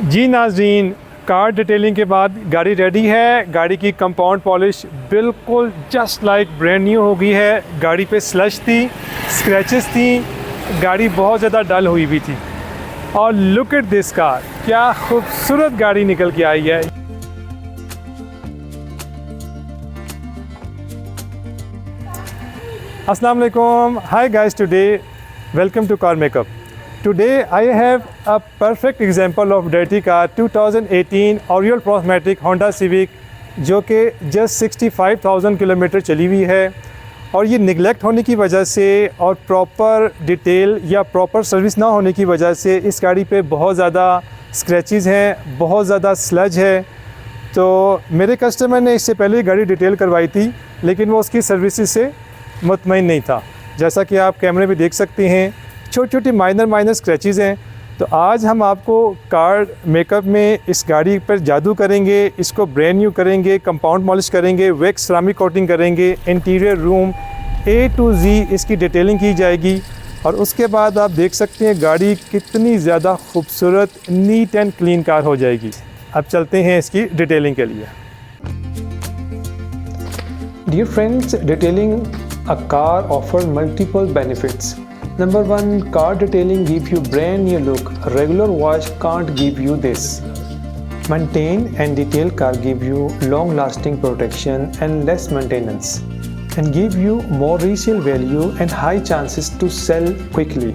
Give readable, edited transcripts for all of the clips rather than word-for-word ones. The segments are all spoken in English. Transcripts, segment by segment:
जी नाज़रीन, car detailing के बाद गाड़ी रेडी है। गाड़ी की कंपाउंड पॉलिश बिल्कुल जस्ट लाइक ब्रांड न्यू हो गई है। गाड़ी पे स्लश थी, स्क्रैचेस थी, गाड़ी बहुत ज़्यादा डल हुई भी थी। और लुक एट दिस कार, क्या खूबसूरत गाड़ी निकल के आई है। अस्सलाम वालेकुम, hi guys, today welcome to car makeup. Today I have a perfect example of dirty car 2018 Oriole Prosmatic Honda Civic, जो कि जस्ट 65,000 किलोमीटर चली हुई है। और ये निगलेक्ट होने की वजह से और प्रॉपर डिटेल या प्रॉपर सर्विस ना होने की वजह से इस गाड़ी पे बहुत ज़्यादा स्क्रैचेस हैं, बहुत ज़्यादा स्लज है। तो मेरे कस्टमर ने इससे पहले गाड़ी डिटेल करवाई थी, लेकिन वो उसकी सर्विसेज से मुतमईन नहीं था। जैसा कि आप कैमरे में देख सकते हैं, छोटी छोटी माइनर स्क्रैचेस हैं। तो आज हम आपको कार मेकअप में इस गाड़ी पर जादू करेंगे, इसको ब्रांड न्यू करेंगे, कंपाउंड पॉलिश करेंगे, वैक्स सेरामिक कोटिंग करेंगे, interior room A to Z इसकी डिटेलिंग की जाएगी। और उसके बाद आप देख सकते हैं गाड़ी कितनी ज़्यादा खूबसूरत, नीट एंड क्लीन कार हो जाएगी। अब चलते हैं इसकी डिटेलिंग के लिए। Dear friends, detailing a car offers multiple benefits. Number 1, car detailing gives you brand new look. A regular wash can't give you this. Maintain and detail car give you long lasting protection and less maintenance, and give you more resale value and high chances to sell quickly.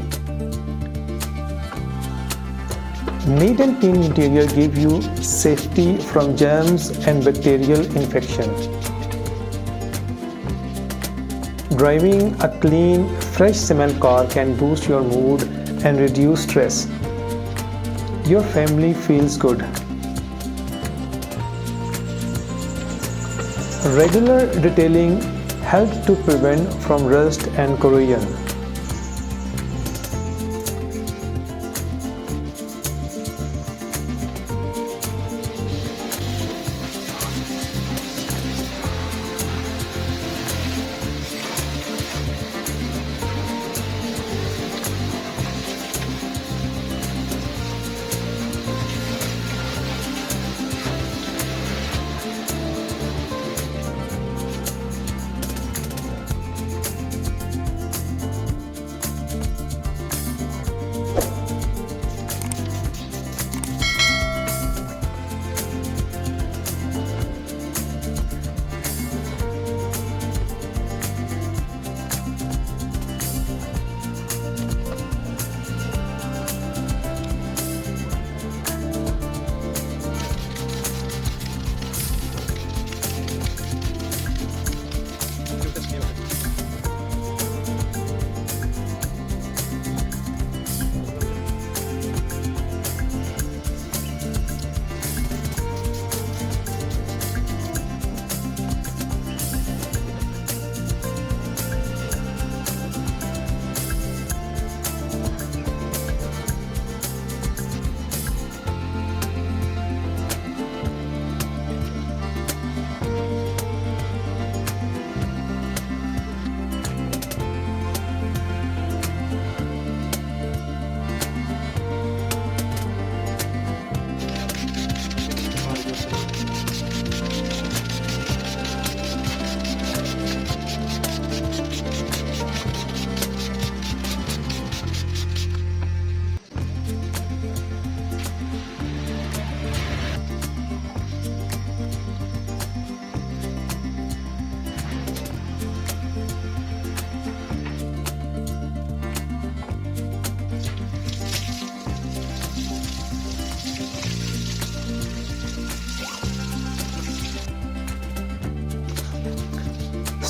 Neat and clean interior give you safety from germs and bacterial infection. Driving a clean, fresh smell car can boost your mood and reduce stress. Your family feels good. Regular detailing helps to prevent from rust and corrosion.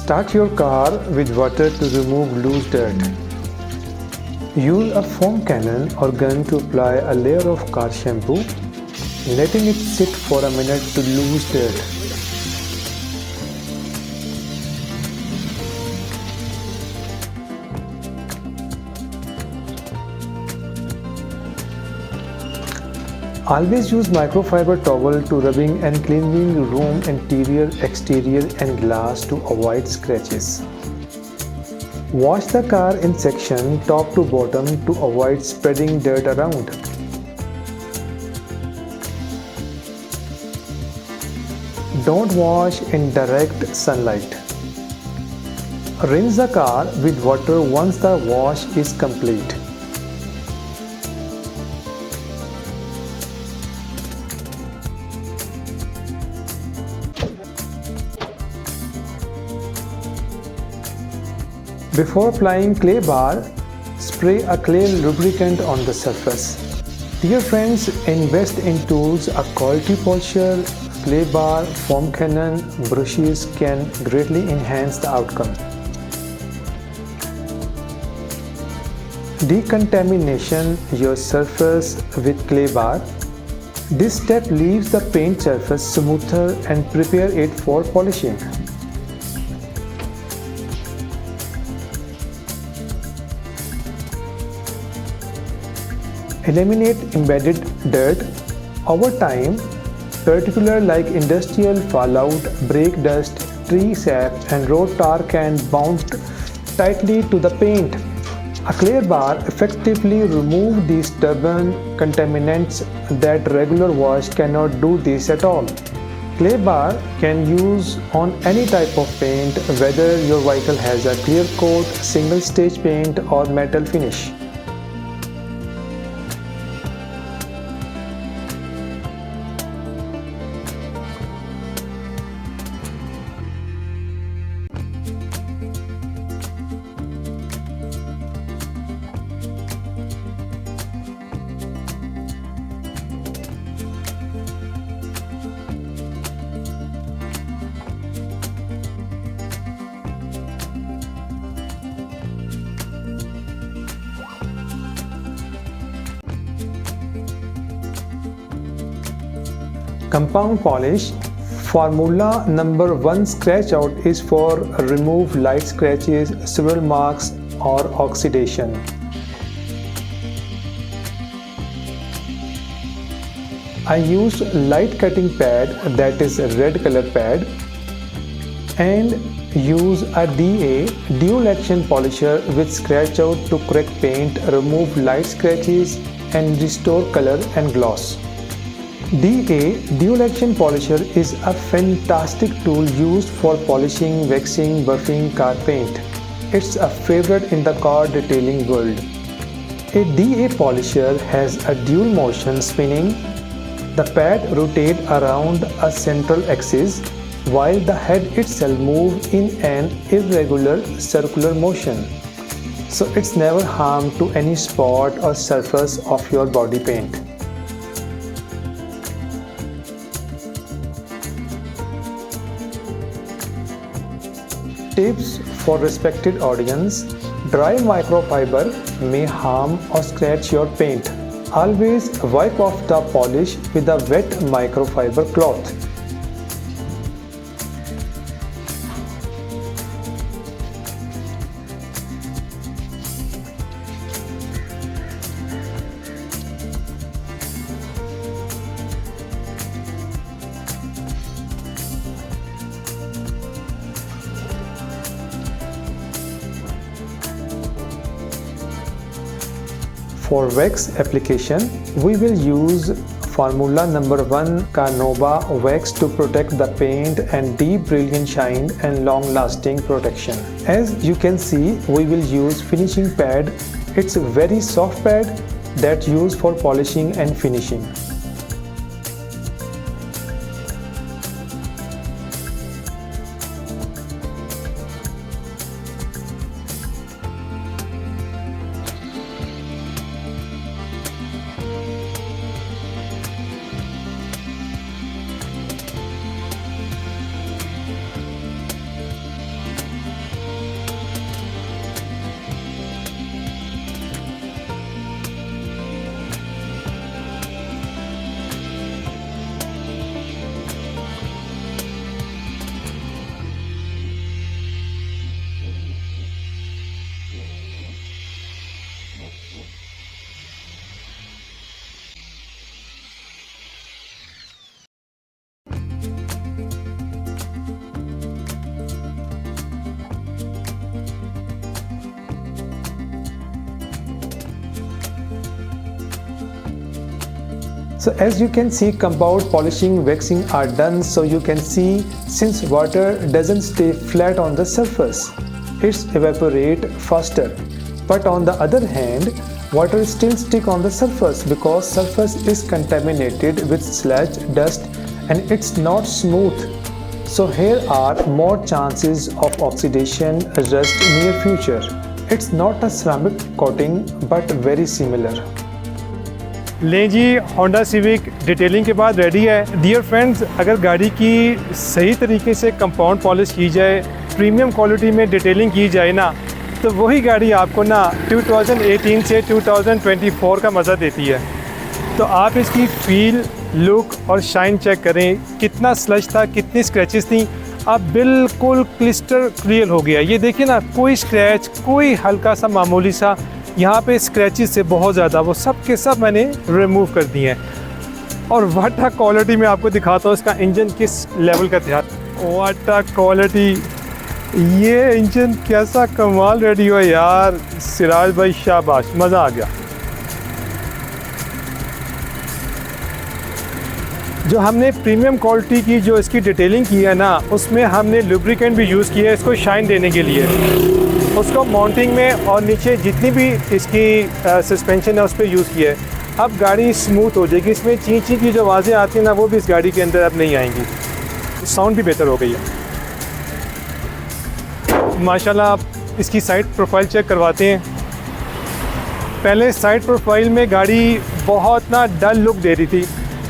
Start your car with water to remove loose dirt. Use a foam cannon or gun to apply a layer of car shampoo, letting it sit for a minute to lose dirt. Always use microfiber towel to rubbing and cleaning room interior, exterior and glass to avoid scratches. Wash the car in section top to bottom to avoid spreading dirt around. Don't wash in direct sunlight. Rinse the car with water once the wash is complete. Before applying clay bar, spray a clay lubricant on the surface. Dear friends, invest in tools, a quality polisher, clay bar, foam cannon, brushes can greatly enhance the outcome. Decontamination your surface with clay bar. This step leaves the paint surface smoother and prepare it for polishing. Eliminate embedded dirt. Over time, particulars like industrial fallout, brake dust, tree sap and road tar can bound tightly to the paint. A clay bar effectively removes these stubborn contaminants that regular wash cannot do this at all. Clay bar can use on any type of paint, whether your vehicle has a clear coat, single stage paint or metal finish. Compound polish. Formula number 1 scratch out is for remove light scratches, swirl marks or oxidation. I used light cutting pad, that is a red color pad, and use a DA dual action polisher with scratch out to correct paint, remove light scratches and restore color and gloss. DA dual action polisher is a fantastic tool used for polishing, waxing, buffing car paint. It's a favorite in the car detailing world. A DA polisher has a dual motion spinning. The pad rotates around a central axis while the head itself moves in an irregular circular motion. So it's never harm to any spot or surface of your body paint. Tips for respected audience. Dry microfiber may harm or scratch your paint. Always wipe off the polish with a wet microfiber cloth. For wax application, we will use formula number 1 Carnauba wax to protect the paint and deep brilliant shine and long lasting protection. As you can see, we will use finishing pad. It's a very soft pad that used for polishing and finishing. So as you can see, compound polishing, waxing are done, so you can see since water doesn't stay flat on the surface, it's evaporate faster. But on the other hand, water still stick on the surface because surface is contaminated with sludge, dust, and it's not smooth. So here are more chances of oxidation, rust near future. It's not a ceramic coating but very similar. लें जी, Honda civic detailing के बाद ready है। Dear friends, अगर गाड़ी की सही तरीके से कंपाउंड पॉलिश की जाए, प्रीमियम क्वालिटी में डिटेलिंग की जाए ना, तो वही गाड़ी आपको ना 2018 से 2024 का मज़ा देती है। तो आप इसकी फील, लुक और शाइन चेक करें, कितना स्लज था, कितनी स्क्रैचेस थी, अब बिल्कुल क्लिस्टर क्लियर हो गया। ये देखिए ना, कोई स्क्रैच, कोई हल्का सा मामूली सा यहाँ पे स्क्रैचेस से बहुत ज़्यादा, वो सब के सब मैंने रिमूव कर दिए हैं। और वाटा क्वालिटी में आपको दिखाता हूँ इसका इंजन किस लेवल का था। वाटा क्वालिटी, ये इंजन कैसा कमाल रेडी हुआ यार। सिराज भाई शाबाश, मज़ा आ गया। जो हमने प्रीमियम क्वालिटी की जो इसकी डिटेलिंग की है ना, उसमें हमने लुब्रिकेंट भी यूज़ किया है इसको शाइन देने के लिए। उसको माउंटिंग में और नीचे जितनी भी इसकी सस्पेंशन है उस पर यूज़ किया है। अब गाड़ी स्मूथ हो जाएगी। इसमें ची ची की जो आवाज़ें आती हैं ना, वो भी इस गाड़ी के अंदर अब नहीं आएंगी। साउंड भी बेहतर हो गई है माशाल्लाह। आप इसकी साइड प्रोफाइल चेक करवाते हैं। पहले साइड प्रोफाइल में गाड़ी बहुत ना डल लुक दे रही थी,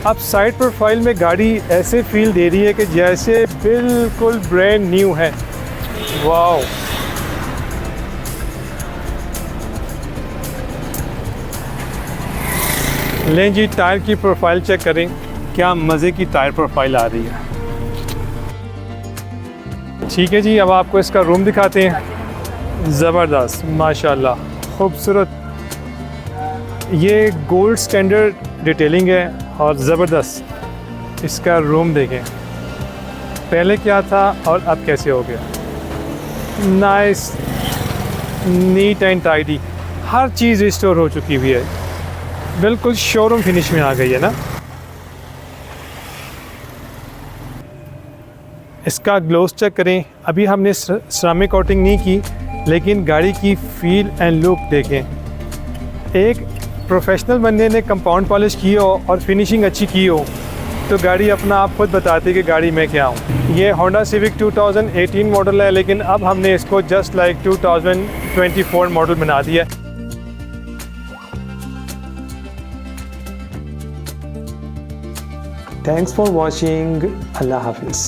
अब साइड प्रोफाइल में गाड़ी ऐसे फील दे रही है कि जैसे बिल्कुल ब्रांड न्यू है। वाओ, लें जी, टायर की प्रोफाइल चेक करें, क्या मज़े की टायर प्रोफाइल आ रही है। ठीक है जी, अब आपको इसका रूम दिखाते हैं। ज़बरदस्त, माशाल्लाह, खूबसूरत। ये गोल्ड स्टैंडर्ड डिटेलिंग है और ज़बरदस्त। इसका रूम देखें, पहले क्या था और अब कैसे हो गया। Nice, neat and tidy, her cheese restore हो चुकी हुई है, बिल्कुल शोरूम फिनिश में आ गई है ना। इसका ग्लोस चेक करें। अभी हमने सिरामिक कोटिंग नहीं की, लेकिन गाड़ी की फील एंड लुक देखें। एक प्रोफेशनल बंदे ने कंपाउंड पॉलिश की हो और फिनिशिंग अच्छी की हो तो गाड़ी अपना आप खुद बताती कि गाड़ी में क्या हूँ। ये होंडा सिविक 2018 मॉडल है, लेकिन अब हमने इसको जस्ट लाइक 2024 मॉडल बना दिया। Thanks for watching. Allah Hafiz.